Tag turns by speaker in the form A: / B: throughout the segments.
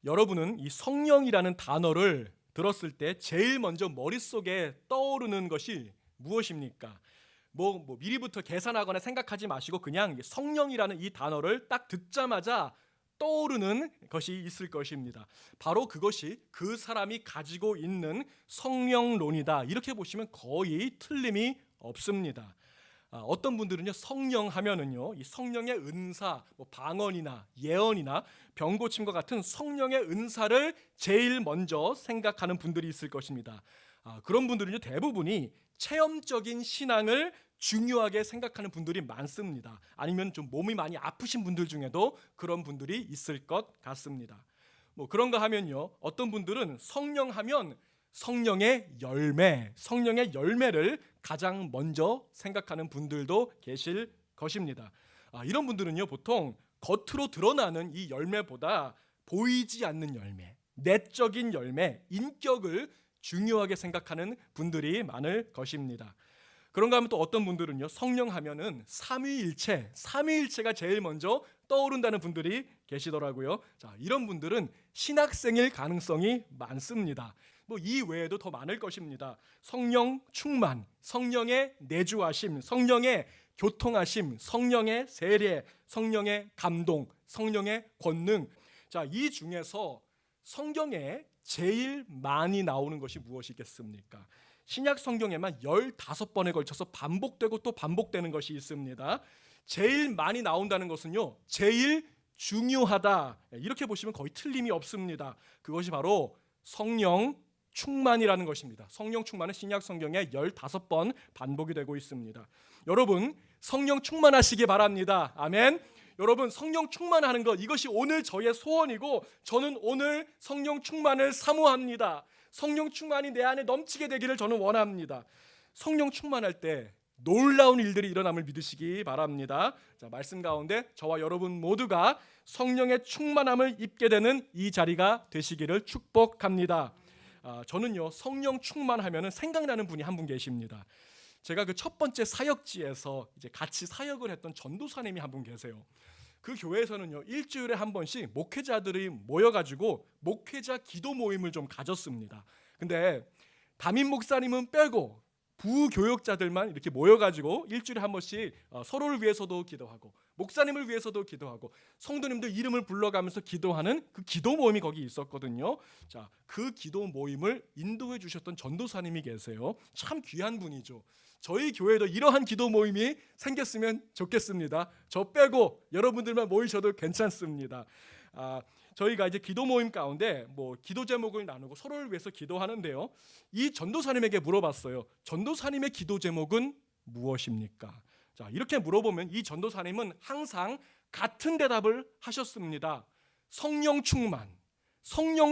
A: 여러분은 이 성령이라는 단어를 들었을 때 제일 먼저 머릿속에 떠오르는 것이 무엇입니까? 미리부터 계산하거나 생각하지 마시고 그냥 성령이라는 이 단어를 딱 듣자마자 떠오르는 것이 있을 것입니다. 바로 그것이 그 사람이 가지고 있는 성령론이다. 이렇게 보시면 거의 틀림이 없습니다. 어떤 분들은요, 성령 하면은요, 이 성령의 은사, 방언이나 예언이나 병고침과 같은 성령의 은사를 제일 먼저 생각하는 분들이 있을 것입니다. 그런 분들은요, 대부분이 체험적인 신앙을 중요하게 생각하는 분들이 많습니다. 아니면 좀 몸이 많이 아프신 분들 중에도 그런 분들이 있을 것 같습니다. 그런가 하면요, 어떤 분들은 성령 하면 성령의 열매를 가장 먼저 생각하는 분들도 계실 것입니다. 이런 분들은요, 보통 겉으로 드러나는 이 열매보다 보이지 않는 열매, 내적인 열매, 인격을 중요하게 생각하는 분들이 많을 것입니다. 그런가 하면 또 어떤 분들은요, 성령 하면은 삼위일체가 제일 먼저 떠오른다는 분들이 계시더라고요. 이런 분들은 신학생일 가능성이 많습니다. 이 외에도 더 많을 것입니다. 성령 충만, 성령의 내주하심, 성령의 교통하심, 성령의 세례, 성령의 감동, 성령의 권능. 이 중에서 성경에 제일 많이 나오는 것이 무엇이겠습니까? 신약 성경에만 15번에 걸쳐서 반복되고 또 반복되는 것이 있습니다. 제일 많이 나온다는 것은요, 제일 중요하다. 이렇게 보시면 거의 틀림이 없습니다. 그것이 바로 성령 충만이라는 것입니다. 성령 충만은 신약 성경에 15번 반복이 되고 있습니다. 여러분, 성령 충만하시기 바랍니다. 아멘. 여러분, 성령 충만하는 것, 이것이 오늘 저의 소원이고 저는 오늘 성령 충만을 사모합니다. 성령 충만이 내 안에 넘치게 되기를 저는 원합니다. 성령 충만할 때 놀라운 일들이 일어남을 믿으시기 바랍니다. 말씀 가운데 저와 여러분 모두가 성령의 충만함을 입게 되는 이 자리가 되시기를 축복합니다. 저는요, 성령 충만하면 생각나는 분이 한 분 계십니다. 제가 그 첫 번째 사역지에서 이제 같이 사역을 했던 전도사님이 한 분 계세요. 그 교회에서는요, 일주일에 한 번씩 목회자들이 모여가지고 목회자 기도 모임을 좀 가졌습니다. 근데 담임 목사님은 빼고 부교역자들만 이렇게 모여가지고 일주일에 한 번씩 서로를 위해서도 기도하고 목사님을 위해서도 기도하고 성도님들 이름을 불러가면서 기도하는 그 기도 모임이 거기 있었거든요. 그 기도 모임을 인도해 주셨던 전도사님이 계세요. 참 귀한 분이죠. 저희 교회도 이러한 기도 모임이 생겼으면 좋겠습니다. 저 빼고 여러분들만 모이셔도 괜찮습니다. 저희가 이제 기도 모임 가운데 기도 제목을 나누고 서로를 위해서 기도하는데요, 이 전도사님에게 물어봤어요. 전도사님의 기도 제목은 무엇입니까? 이렇게 물어보면 이 전도사님은 항상 같은 대답을 하셨습니다. 성령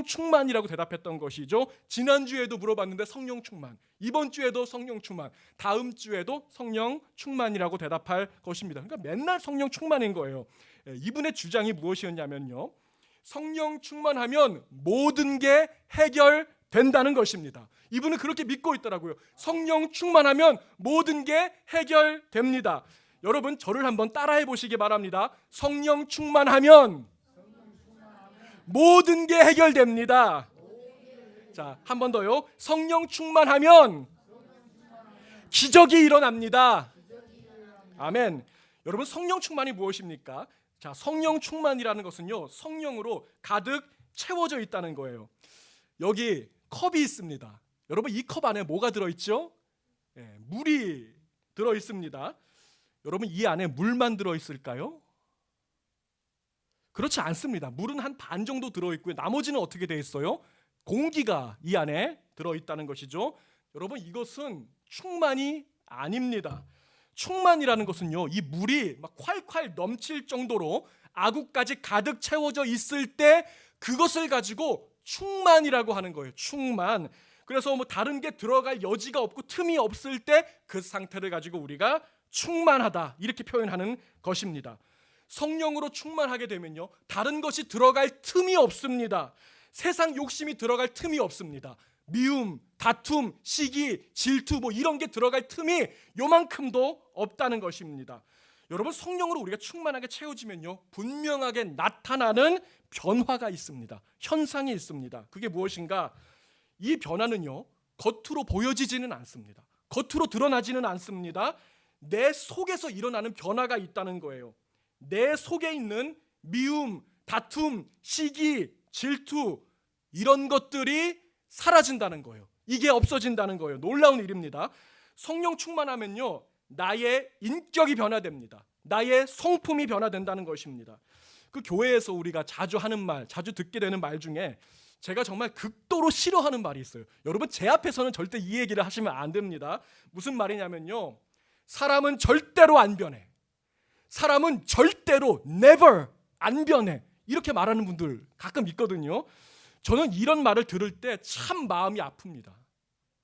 A: 충만이라고 대답했던 것이죠. 지난주에도 물어봤는데 성령 충만, 이번 주에도 성령 충만, 다음 주에도 성령 충만이라고 대답할 것입니다. 그러니까 맨날 성령 충만인 거예요. 이분의 주장이 무엇이었냐면요, 성령 충만하면 모든 게 해결된다는 것입니다. 이분은 그렇게 믿고 있더라고요. 성령 충만하면 모든 게 해결됩니다. 여러분, 저를 한번 따라해 보시기 바랍니다. 성령 충만하면 모든 게 해결됩니다. 한 번 더요. 성령 충만하면 기적이 일어납니다. 아멘. 여러분, 성령 충만이 무엇입니까? 성령 충만이라는 것은요, 성령으로 가득 채워져 있다는 거예요. 여기 컵이 있습니다. 여러분, 이 컵 안에 뭐가 들어있죠? 물이 들어있습니다. 여러분, 이 안에 물만 들어있을까요? 그렇지 않습니다. 물은 한 반 정도 들어있고요, 나머지는 어떻게 되어 있어요? 공기가 이 안에 들어있다는 것이죠. 여러분, 이것은 충만이 아닙니다. 충만이라는 것은요, 이 물이 막 콸콸 넘칠 정도로 아구까지 가득 채워져 있을 때 그것을 가지고 충만이라고 하는 거예요. 충만. 그래서 다른 게 들어갈 여지가 없고 틈이 없을 때 그 상태를 가지고 우리가 충만하다, 이렇게 표현하는 것입니다. 성령으로 충만하게 되면요, 다른 것이 들어갈 틈이 없습니다. 세상 욕심이 들어갈 틈이 없습니다. 미움, 다툼, 시기, 질투 이런 게 들어갈 틈이 요만큼도 없다는 것입니다. 여러분, 성령으로 우리가 충만하게 채워지면요, 분명하게 나타나는 변화가 있습니다. 현상이 있습니다. 그게 무엇인가? 이 변화는요, 겉으로 보여지지는 않습니다. 겉으로 드러나지는 않습니다. 내 속에서 일어나는 변화가 있다는 거예요. 내 속에 있는 미움, 다툼, 시기, 질투, 이런 것들이 사라진다는 거예요. 이게 없어진다는 거예요. 놀라운 일입니다. 성령 충만하면요, 나의 인격이 변화됩니다. 나의 성품이 변화된다는 것입니다. 그 교회에서 우리가 자주 하는 말, 자주 듣게 되는 말 중에 제가 정말 극도로 싫어하는 말이 있어요. 여러분, 제 앞에서는 절대 이 얘기를 하시면 안 됩니다. 무슨 말이냐면요, 사람은 절대로 안 변해. 사람은 절대로 never 안 변해. 이렇게 말하는 분들 가끔 있거든요. 저는 이런 말을 들을 때 참 마음이 아픕니다.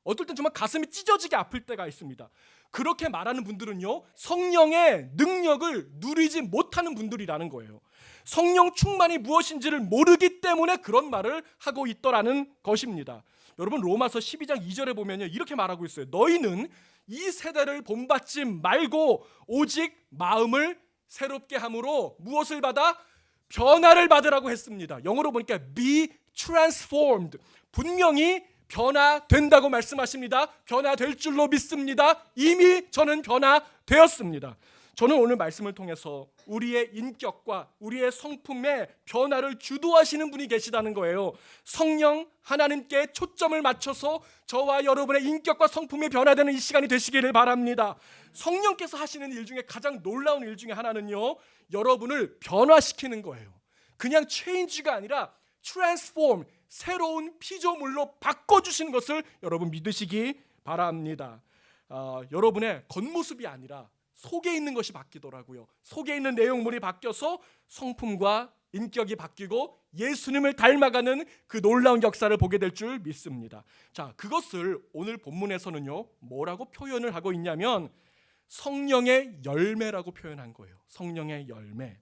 A: 어떨 땐 정말 가슴이 찢어지게 아플 때가 있습니다. 그렇게 말하는 분들은요, 성령의 능력을 누리지 못하는 분들이라는 거예요. 성령 충만이 무엇인지를 모르기 때문에 그런 말을 하고 있더라는 것입니다. 여러분, 로마서 12장 2절에 보면요, 이렇게 말하고 있어요. 너희는 이 세대를 본받지 말고 오직 마음을 새롭게 함으로 무엇을 받아? 변화를 받으라고 했습니다. 영어로 보니까 be transformed. 분명히 변화된다고 말씀하십니다. 변화될 줄로 믿습니다. 이미 저는 변화되었습니다. 저는 오늘 말씀을 통해서 우리의 인격과 우리의 성품의 변화를 주도하시는 분이 계시다는 거예요. 성령 하나님께 초점을 맞춰서 저와 여러분의 인격과 성품이 변화되는 이 시간이 되시기를 바랍니다. 성령께서 하시는 일 중에 가장 놀라운 일 중에 하나는요, 여러분을 변화시키는 거예요. 그냥 체인지가 아니라 트랜스폼, 새로운 피조물로 바꿔주시는 것을 여러분 믿으시기 바랍니다. 여러분의 겉모습이 아니라 속에 있는 것이 바뀌더라고요. 속에 있는 내용물이 바뀌어서 성품과 인격이 바뀌고 예수님을 닮아가는 그 놀라운 역사를 보게 될 줄 믿습니다. 자, 그것을 오늘 본문에서는요, 뭐라고 표현을 하고 있냐면 성령의 열매라고 표현한 거예요. 성령의 열매.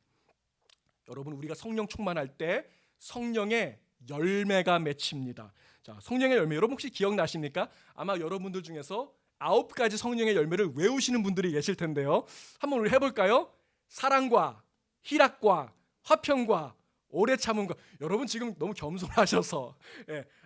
A: 여러분, 우리가 성령 충만할 때 성령의 열매가 맺힙니다. 자, 성령의 열매, 여러분 혹시 기억나십니까? 아마 여러분들 중에서 9가지 성령의 열매를 외우시는 분들이 계실 텐데요. 한번 우리 해볼까요? 사랑과 희락과 화평과 오래 참음과. 여러분 지금 너무 겸손하셔서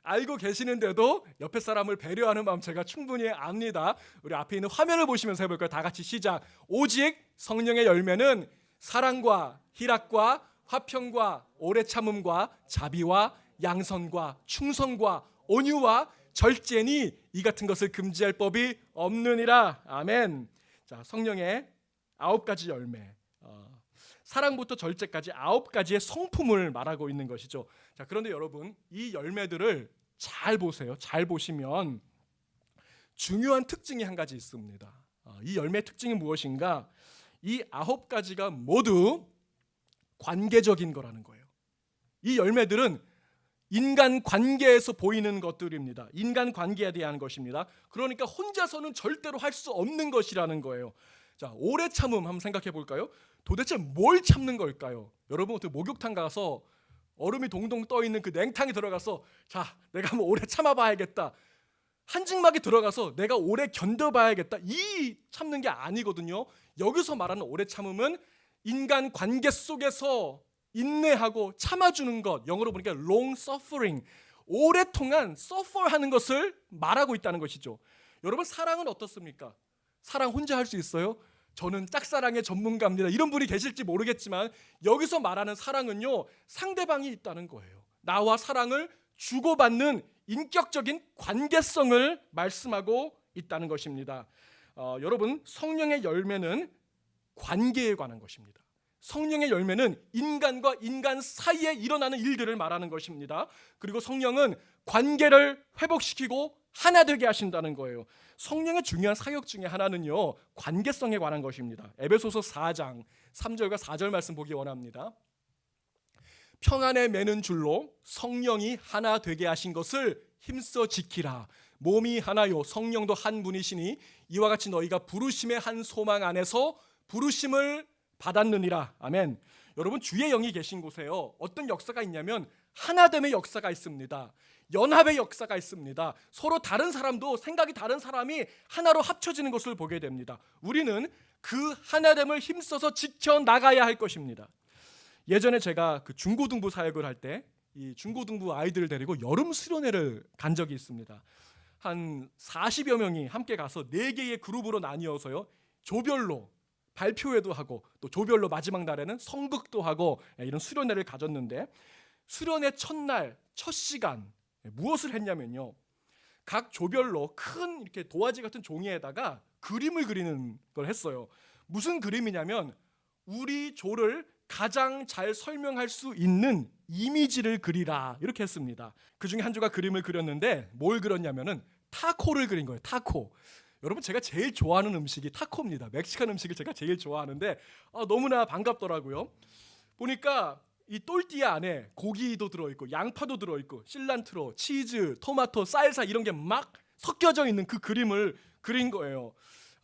A: 알고 계시는데도 옆에 사람을 배려하는 마음 제가 충분히 압니다. 우리 앞에 있는 화면을 보시면서 해볼까요? 다 같이 시작. 오직 성령의 열매는 사랑과 희락과 화평과 오래 참음과 자비와 양선과 충성과 온유와 절제니 이 같은 것을 금지할 법이 없느니라. 아멘. 자, 성령의 9가지 열매, 사랑부터 절제까지 9가지의 성품을 말하고 있는 것이죠. 자, 그런데 여러분, 이 열매들을 잘 보세요. 잘 보시면 중요한 특징이 한 가지 있습니다. 이 열매의 특징이 무엇인가? 이 9가지가 모두 관계적인 거라는 거예요. 이 열매들은 인간 관계에서 보이는 것들입니다. 인간 관계에 대한 것입니다. 그러니까 혼자서는 절대로 할 수 없는 것이라는 거예요. 자, 오래 참음 한번 생각해 볼까요? 도대체 뭘 참는 걸까요? 여러분, 어떻게 목욕탕 가서 얼음이 동동 떠 있는 그 냉탕에 들어가서 자, 내가 한번 오래 참아봐야겠다. 한증막에 들어가서 내가 오래 견뎌봐야겠다. 이 참는 게 아니거든요. 여기서 말하는 오래 참음은 인간 관계 속에서 인내하고 참아주는 것, 영어로 보니까 long suffering, 오랫동안 suffer하는 것을 말하고 있다는 것이죠. 여러분, 사랑은 어떻습니까? 사랑 혼자 할 수 있어요? 저는 짝사랑의 전문가입니다. 이런 분이 계실지 모르겠지만 여기서 말하는 사랑은요, 상대방이 있다는 거예요. 나와 사랑을 주고받는 인격적인 관계성을 말씀하고 있다는 것입니다. 여러분, 성령의 열매는 관계에 관한 것입니다. 성령의 열매는 인간과 인간 사이에 일어나는 일들을 말하는 것입니다. 그리고 성령은 관계를 회복시키고 하나 되게 하신다는 거예요. 성령의 중요한 사역 중에 하나는요, 관계성에 관한 것입니다. 에베소서 4장 3절과 4절 말씀 보기 원합니다. 평안에 매는 줄로 성령이 하나 되게 하신 것을 힘써 지키라. 몸이 하나요 성령도 한 분이시니 이와 같이 너희가 부르심의 한 소망 안에서 부르심을 받았느니라. 아멘. 여러분, 주의 영이 계신 곳에요, 어떤 역사가 있냐면 하나됨의 역사가 있습니다. 연합의 역사가 있습니다. 서로 다른 사람도 생각이 다른 사람이 하나로 합쳐지는 것을 보게 됩니다. 우리는 그 하나됨을 힘써서 지켜나가야 할 것입니다. 예전에 제가 그 중고등부 사역을 할 때 이 중고등부 아이들을 데리고 여름 수련회를 간 적이 있습니다. 한 40여 명이 함께 가서 4개의 그룹으로 나뉘어서요, 조별로 발표회도 하고 또 조별로 마지막 날에는 성극도 하고 이런 수련회를 가졌는데, 수련회 첫날 첫 시간 무엇을 했냐면요, 각 조별로 큰 이렇게 도화지 같은 종이에다가 그림을 그리는 걸 했어요. 무슨 그림이냐면 우리 조를 가장 잘 설명할 수 있는 이미지를 그리라, 이렇게 했습니다. 그 중에 한 조가 그림을 그렸는데 뭘 그렸냐면은 타코를 그린 거예요. 타코. 여러분, 제가 제일 좋아하는 음식이 타코입니다. 멕시칸 음식을 제가 제일 좋아하는데 너무나 반갑더라고요. 보니까 이 또르띠아 안에 고기도 들어있고 양파도 들어있고 실란트로, 치즈, 토마토, 쌀사 이런 게 막 섞여져 있는 그 그림을 그린 거예요.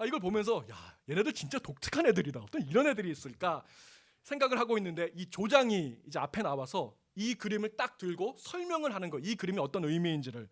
A: 이걸 보면서 야, 얘네들 진짜 독특한 애들이다. 어떤 이런 애들이 있을까 생각을 하고 있는데, 이 조장이 이제 앞에 나와서 이 그림을 딱 들고 설명을 하는 거예요. 이 그림이 어떤 의미인지를.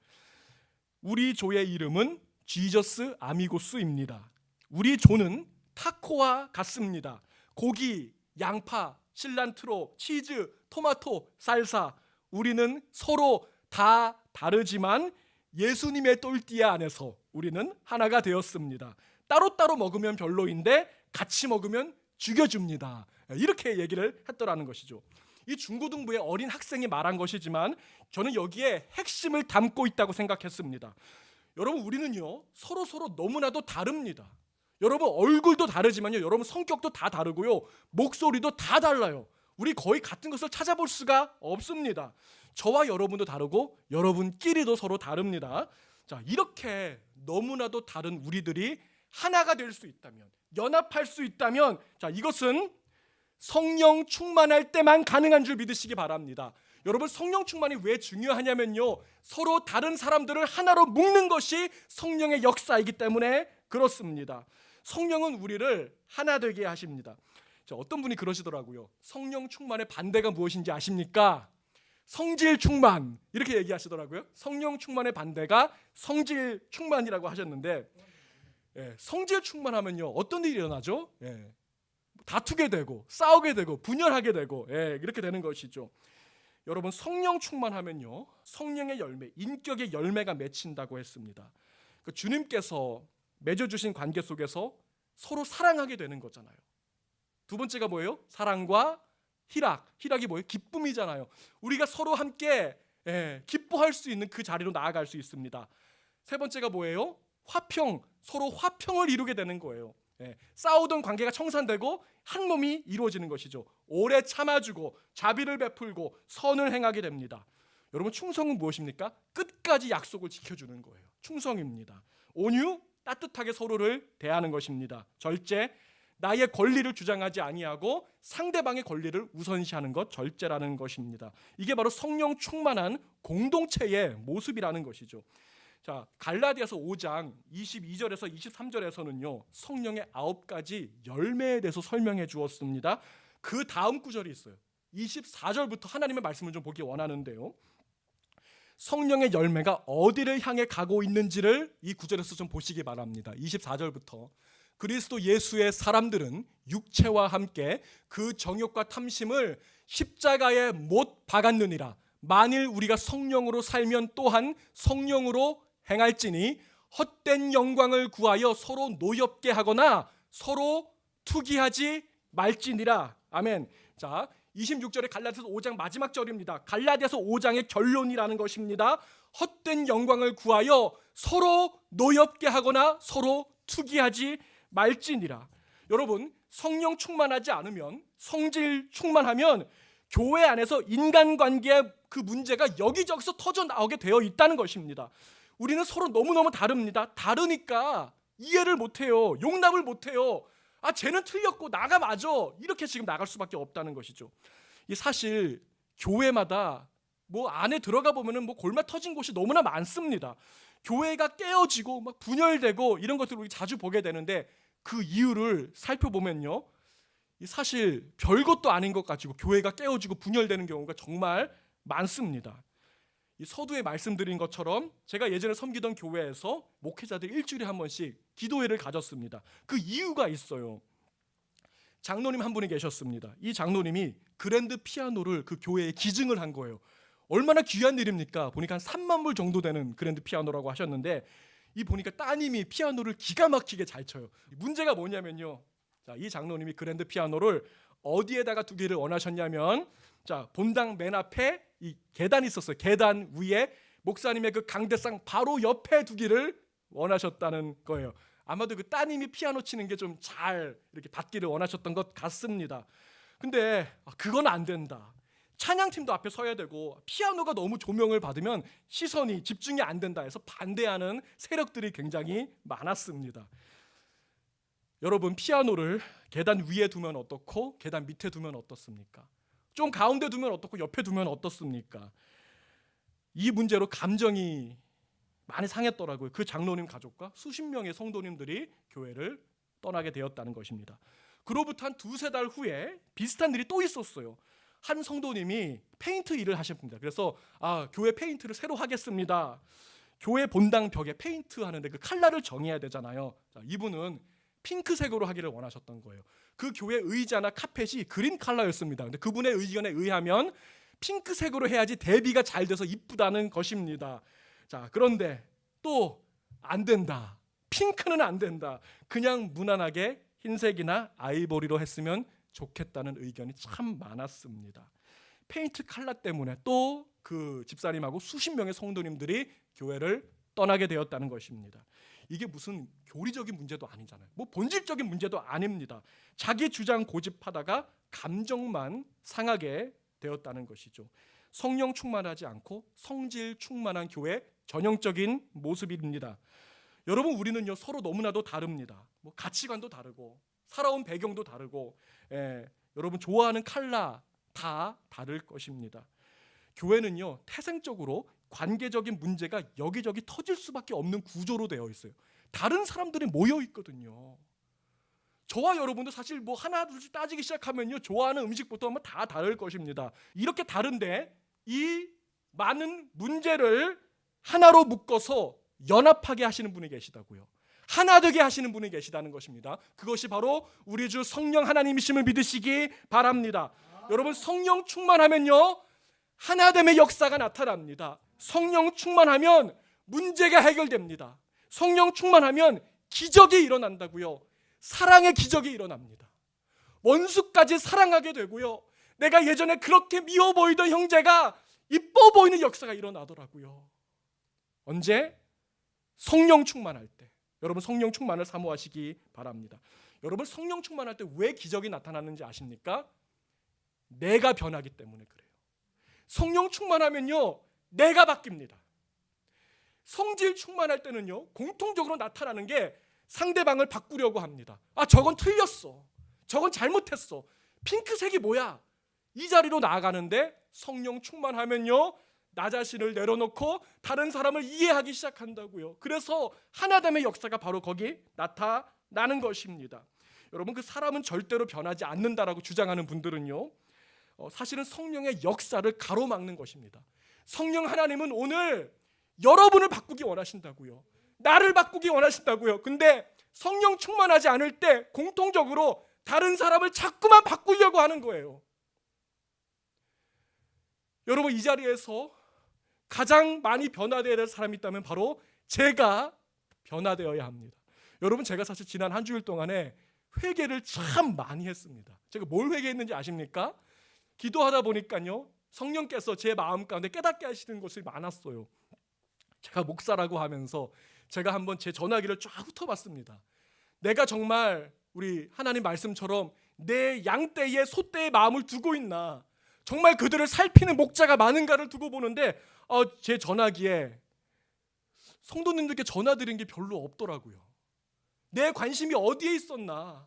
A: 우리 조의 이름은 지저스 아미고스입니다. 우리 조는 타코와 같습니다. 고기, 양파, 실란트로, 치즈, 토마토, 살사, 우리는 서로 다 다르지만 예수님의 또르띠아 안에서 우리는 하나가 되었습니다. 따로따로 먹으면 별로인데 같이 먹으면 죽여줍니다. 이렇게 얘기를 했더라는 것이죠. 이 중고등부의 어린 학생이 말한 것이지만 저는 여기에 핵심을 담고 있다고 생각했습니다. 여러분, 우리는요 서로 너무나도 다릅니다. 여러분, 얼굴도 다르지만요, 여러분 성격도 다 다르고요, 목소리도 다 달라요. 우리 거의 같은 것을 찾아볼 수가 없습니다. 저와 여러분도 다르고 여러분끼리도 서로 다릅니다. 자, 이렇게 너무나도 다른 우리들이 하나가 될 수 있다면, 연합할 수 있다면, 자, 이것은 성령 충만할 때만 가능한 줄 믿으시기 바랍니다. 여러분, 성령 충만이 왜 중요하냐면요, 서로 다른 사람들을 하나로 묶는 것이 성령의 역사이기 때문에 그렇습니다. 성령은 우리를 하나 되게 하십니다. 자, 어떤 분이 그러시더라고요. 성령 충만의 반대가 무엇인지 아십니까? 성질 충만, 이렇게 얘기하시더라고요. 성령 충만의 반대가 성질 충만이라고 하셨는데, 성질 충만하면요 어떤 일이 일어나죠? 다투게 되고 싸우게 되고 분열하게 되고 이렇게 되는 것이죠. 여러분, 성령 충만하면요 성령의 열매, 인격의 열매가 맺힌다고 했습니다. 주님께서 맺어주신 관계 속에서 서로 사랑하게 되는 거잖아요. 두 번째가 뭐예요? 사랑과 희락이 뭐예요? 기쁨이잖아요. 우리가 서로 함께 기뻐할 수 있는 그 자리로 나아갈 수 있습니다. 세 번째가 뭐예요? 화평, 서로 화평을 이루게 되는 거예요. 싸우던 관계가 청산되고 한 몸이 이루어지는 것이죠. 오래 참아주고 자비를 베풀고 선을 행하게 됩니다. 여러분, 충성은 무엇입니까? 끝까지 약속을 지켜주는 거예요. 충성입니다. 온유, 따뜻하게 서로를 대하는 것입니다. 절제, 나의 권리를 주장하지 아니하고 상대방의 권리를 우선시하는 것, 절제라는 것입니다. 이게 바로 성령 충만한 공동체의 모습이라는 것이죠. 자, 갈라디아서 5장 22절에서 23절에서는요 성령의 9가지 열매에 대해서 설명해 주었습니다. 그 다음 구절이 있어요. 24절부터 하나님의 말씀을 좀 보기 원하는데요, 성령의 열매가 어디를 향해 가고 있는지를 이 구절에서 좀 보시기 바랍니다. 24절부터 그리스도 예수의 사람들은 육체와 함께 그 정욕과 탐심을 십자가에 못 박았느니라. 만일 우리가 성령으로 살면 또한 성령으로 행할지니 헛된 영광을 구하여 서로 노엽게 하거나 서로 투기하지 말지니라. 아멘. 자, 26절에 갈라디아서 5장 마지막 절입니다. 갈라디아서 5장의 결론이라는 것입니다. 헛된 영광을 구하여 서로 노엽게 하거나 서로 투기하지 말지니라. 여러분, 성령 충만하지 않으면, 성질 충만하면 교회 안에서 인간관계의 그 문제가 여기저기서 터져 나오게 되어 있다는 것입니다. 우리는 서로 너무너무 다릅니다. 다르니까 이해를 못해요. 용납을 못해요. 쟤는 틀렸고 나가 맞아. 이렇게 지금 나갈 수밖에 없다는 것이죠. 사실 교회마다 안에 들어가 보면은 골마 터진 곳이 너무나 많습니다. 교회가 깨어지고 막 분열되고 이런 것들을 우리 자주 보게 되는데, 그 이유를 살펴보면요, 사실 별것도 아닌 것 가지고 교회가 깨어지고 분열되는 경우가 정말 많습니다. 이 서두에 말씀드린 것처럼 제가 예전에 섬기던 교회에서 목회자들 일주일에 한 번씩 기도회를 가졌습니다. 그 이유가 있어요. 장로님 한 분이 계셨습니다. 이 장로님이 그랜드 피아노를 그 교회에 기증을 한 거예요. 얼마나 귀한 일입니까? 보니까 한 3만 불 정도 되는 그랜드 피아노라고 하셨는데, 이 보니까 따님이 피아노를 기가 막히게 잘 쳐요. 문제가 뭐냐면요, 자, 이 장로님이 그랜드 피아노를 어디에다가 두기를 원하셨냐면, 자, 본당 맨 앞에 이 계단이 있었어요. 계단 위에 목사님의 그 강대상 바로 옆에 두기를 원하셨다는 거예요. 아마도 그 따님이 피아노 치는 게 좀 잘 이렇게 받기를 원하셨던 것 같습니다. 근데 그건 안 된다. 찬양팀도 앞에 서야 되고 피아노가 너무 조명을 받으면 시선이 집중이 안 된다 해서 반대하는 세력들이 굉장히 많았습니다. 여러분, 피아노를 계단 위에 두면 어떻고 계단 밑에 두면 어떻습니까? 좀 가운데 두면 어떻고 옆에 두면 어떻습니까? 이 문제로 감정이 많이 상했더라고요. 그 장로님 가족과 수십 명의 성도님들이 교회를 떠나게 되었다는 것입니다. 그로부터 한 두세 달 후에 비슷한 일이 또 있었어요. 한 성도님이 페인트 일을 하셨습니다. 그래서 교회 페인트를 새로 하겠습니다. 교회 본당 벽에 페인트 하는데 그 컬러를 정해야 되잖아요. 자, 이분은 핑크색으로 하기를 원하셨던 거예요. 그 교회 의자나 카펫이 그린 컬러였습니다. 근데 그분의 의견에 의하면 핑크색으로 해야지 대비가 잘 돼서 이쁘다는 것입니다. 자, 그런데 또 안 된다. 핑크는 안 된다. 그냥 무난하게 흰색이나 아이보리로 했으면 좋겠다는 의견이 참 많았습니다. 페인트 컬러 때문에 또 그 집사님하고 수십 명의 성도님들이 교회를 떠나게 되었다는 것입니다. 이게 무슨 교리적인 문제도 아니잖아요. 뭐 본질적인 문제도 아닙니다. 자기 주장 고집하다가 감정만 상하게 되었다는 것이죠. 성령 충만하지 않고 성질 충만한 교회 전형적인 모습입니다. 여러분, 우리는요 서로 너무나도 다릅니다. 뭐 가치관도 다르고 살아온 배경도 다르고, 여러분 좋아하는 컬러 다 다를 것입니다. 교회는요 태생적으로 관계적인 문제가 여기저기 터질 수밖에 없는 구조로 되어 있어요. 다른 사람들이 모여 있거든요. 저와 여러분도 사실 뭐 하나 둘씩 따지기 시작하면요 좋아하는 음식부터 하면 다 다를 것입니다. 이렇게 다른데 이 많은 문제를 하나로 묶어서 연합하게 하시는 분이 계시다고요. 하나 되게 하시는 분이 계시다는 것입니다. 그것이 바로 우리 주 성령 하나님이심을 믿으시기 바랍니다. 여러분, 성령 충만하면요 하나됨의 역사가 나타납니다. 성령 충만하면 문제가 해결됩니다. 성령 충만하면 기적이 일어난다고요. 사랑의 기적이 일어납니다. 원수까지 사랑하게 되고요. 내가 예전에 그렇게 미워 보이던 형제가 이뻐 보이는 역사가 일어나더라고요. 언제? 성령 충만할 때. 여러분, 성령 충만을 사모하시기 바랍니다. 여러분, 성령 충만할 때 왜 기적이 나타나는지 아십니까? 내가 변하기 때문에 그래요. 성령 충만하면요 내가 바뀝니다. 성질 충만할 때는요 공통적으로 나타나는 게 상대방을 바꾸려고 합니다. 저건 틀렸어, 저건 잘못했어, 핑크색이 뭐야, 이 자리로 나아가는데 성령 충만하면요 나 자신을 내려놓고 다른 사람을 이해하기 시작한다고요. 그래서 하나됨의 역사가 바로 거기 나타나는 것입니다. 여러분, 그 사람은 절대로 변하지 않는다라고 주장하는 분들은요 사실은 성령의 역사를 가로막는 것입니다. 성령 하나님은 오늘 여러분을 바꾸기 원하신다고요. 나를 바꾸기 원하신다고요. 근데 성령 충만하지 않을 때 공통적으로 다른 사람을 자꾸만 바꾸려고 하는 거예요. 여러분, 이 자리에서 가장 많이 변화되어야 될 사람이 있다면 바로 제가 변화되어야 합니다. 여러분, 제가 사실 지난 한 주일 동안에 회개를 참 많이 했습니다. 제가 뭘 회개했는지 아십니까? 기도하다 보니까요 성령께서 제 마음 가운데 깨닫게 하시는 것이 많았어요. 제가 목사라고 하면서 제가 한번 제 전화기를 쫙 훑어봤습니다. 내가 정말 우리 하나님 말씀처럼 내 양떼에 소떼의 마음을 두고 있나, 정말 그들을 살피는 목자가 많은가를 두고 보는데 제 전화기에 성도님들께 전화드린 게 별로 없더라고요. 내 관심이 어디에 있었나,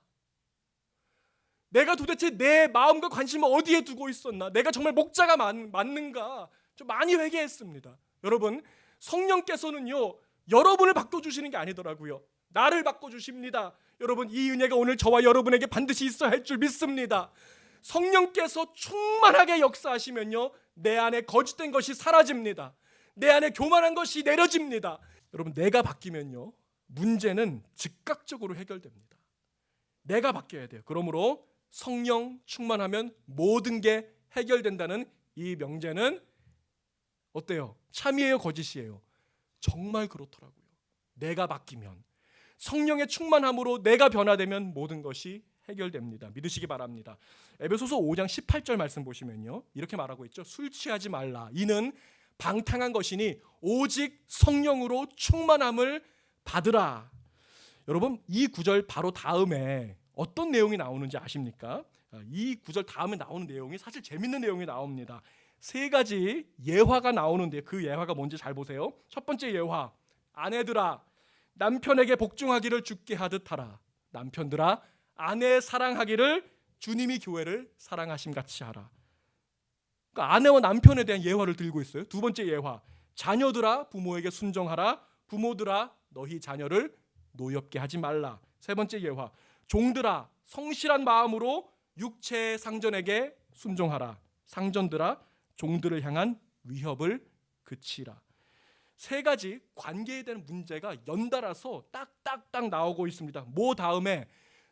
A: 내가 도대체 내 마음과 관심을 어디에 두고 있었나, 내가 정말 목자가 맞는가 좀 많이 회개했습니다. 여러분, 성령께서는요 여러분을 바꿔주시는 게 아니더라고요. 나를 바꿔주십니다. 여러분, 이 은혜가 오늘 저와 여러분에게 반드시 있어야 할 줄 믿습니다. 성령께서 충만하게 역사하시면요 내 안에 거짓된 것이 사라집니다. 내 안에 교만한 것이 내려집니다. 여러분, 내가 바뀌면요 문제는 즉각적으로 해결됩니다. 내가 바뀌어야 돼요. 그러므로 성령 충만하면 모든 게 해결된다는 이 명제는 어때요? 참이에요, 거짓이에요? 정말 그렇더라고요. 내가 바뀌면, 성령의 충만함으로 내가 변화되면 모든 것이 해결됩니다. 믿으시기 바랍니다. 에베소서 5장 18절 말씀 보시면요, 이렇게 말하고 있죠. 술 취하지 말라. 이는 방탕한 것이니 오직 성령으로 충만함을 받으라. 여러분, 이 구절 바로 다음에 어떤 내용이 나오는지 아십니까? 이 구절 다음에 나오는 내용이 사실 재밌는 내용이 나옵니다. 세 가지 예화가 나오는데 그 예화가 뭔지 잘 보세요. 첫 번째 예화, 아내들아 남편에게 복종하기를 주께 하듯 하라. 남편들아 아내 사랑하기를 주님이 교회를 사랑하심 같이 하라. 그러니까 아내와 남편에 대한 예화를 들고 있어요. 두 번째 예화, 자녀들아 부모에게 순종하라. 부모들아 너희 자녀를 노엽게 하지 말라. 세 번째 예화, 종들아 성실한 마음으로 육체의 상전에게 순종하라. 상전들아 종들을 향한 위협을 그치라. 세 가지 관계에 대한 문제가 연달아서 딱딱딱 나오고 있습니다. 뭐 다음에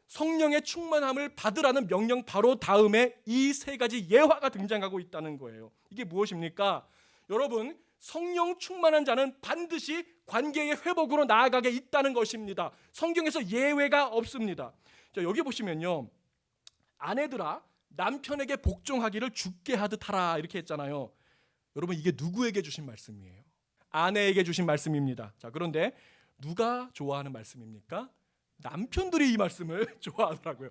A: 성령의 충만함을 받으라는 명령 바로 다음에 이 세 가지 예화가 등장하고 있다는 거예요. 이게 무엇입니까? 여러분, 성령 충만한 자는 반드시 관계의 회복으로 나아가게 있다는 것입니다. 성경에서 예외가 없습니다. 자, 여기 보시면요, 아내들아 남편에게 복종하기를 주께 하듯 하라 이렇게 했잖아요. 여러분, 이게 누구에게 주신 말씀이에요? 아내에게 주신 말씀입니다. 자, 그런데 누가 좋아하는 말씀입니까? 남편들이 이 말씀을 좋아하더라고요.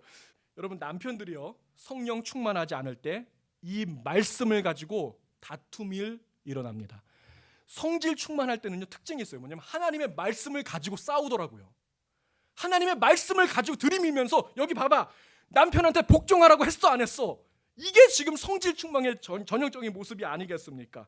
A: 여러분, 남편들이요 성령 충만하지 않을 때 이 말씀을 가지고 다툼이 일어납니다. 성질 충만할 때는요 특징이 있어요. 뭐냐면 하나님의 말씀을 가지고 싸우더라고요. 하나님의 말씀을 가지고 들이밀면서 여기 봐봐, 남편한테 복종하라고 했어 안 했어? 이게 지금 성질 충만의 전형적인 모습이 아니겠습니까?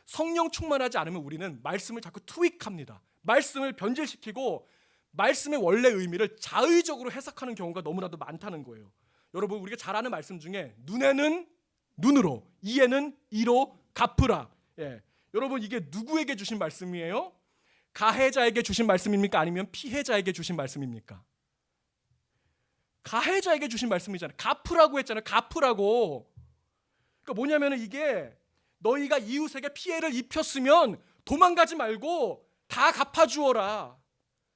A: 성령 충만하지 않으면 우리는 말씀을 자꾸 투익합니다. 말씀을 변질시키고 말씀의 원래 의미를 자의적으로 해석하는 경우가 너무나도 많다는 거예요. 여러분, 우리가 잘 아는 말씀 중에 눈에는 눈으로, 이에는 이로 갚으라. 여러분, 이게 누구에게 주신 말씀이에요? 가해자에게 주신 말씀입니까? 아니면 피해자에게 주신 말씀입니까? 가해자에게 주신 말씀이잖아요. 갚으라고 했잖아요. 갚으라고. 그러니까 뭐냐면 이게 너희가 이웃에게 피해를 입혔으면 도망가지 말고 다 갚아주어라.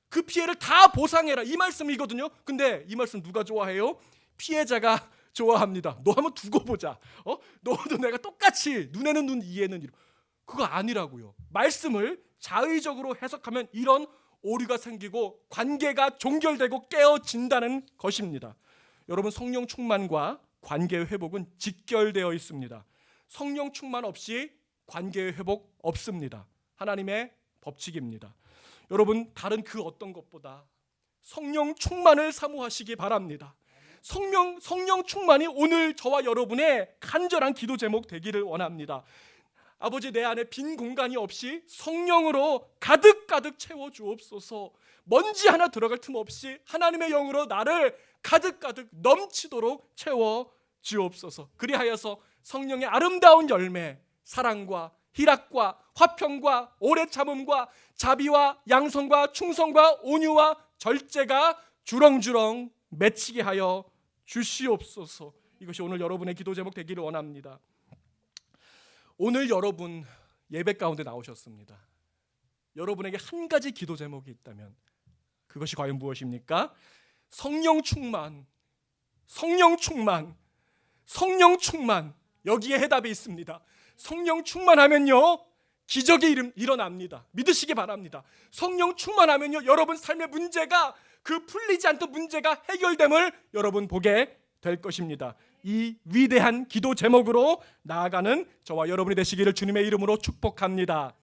A: 그 피해를 다 보상해라. 이 말씀이거든요. 근데 이 말씀 누가 좋아해요? 피해자가 좋아합니다. 너 한번 두고 보자. 너도 내가 똑같이 눈에는 눈, 이에는 이로. 그거 아니라고요. 말씀을 자의적으로 해석하면 이런 오류가 생기고 관계가 종결되고 깨어진다는 것입니다. 여러분, 성령 충만과 관계의 회복은 직결되어 있습니다. 성령 충만 없이 관계의 회복 없습니다. 하나님의 법칙입니다. 여러분, 다른 그 어떤 것보다 성령 충만을 사모하시기 바랍니다. 성령 충만이 오늘 저와 여러분의 간절한 기도 제목 되기를 원합니다. 아버지, 내 안에 빈 공간이 없이 성령으로 가득가득 채워주옵소서. 먼지 하나 들어갈 틈 없이 하나님의 영으로 나를 가득가득 넘치도록 채워주옵소서. 그리하여서 성령의 아름다운 열매, 사랑과 희락과 화평과 오래 참음과 자비와 양성과 충성과 온유와 절제가 주렁주렁 맺히게 하여 주시옵소서. 이것이 오늘 여러분의 기도 제목 되기를 원합니다. 오늘 여러분 예배 가운데 나오셨습니다. 여러분에게 한 가지 기도 제목이 있다면 그것이 과연 무엇입니까? 성령 충만, 성령 충만, 성령 충만. 여기에 해답이 있습니다. 성령 충만하면요 기적이 일어납니다. 믿으시기 바랍니다. 성령 충만하면요 여러분 삶의 문제가, 그 풀리지 않던 문제가 해결됨을 여러분 보게 될 것입니다. 이 위대한 기도 제목으로 나아가는 저와 여러분이 되시기를 주님의 이름으로 축복합니다.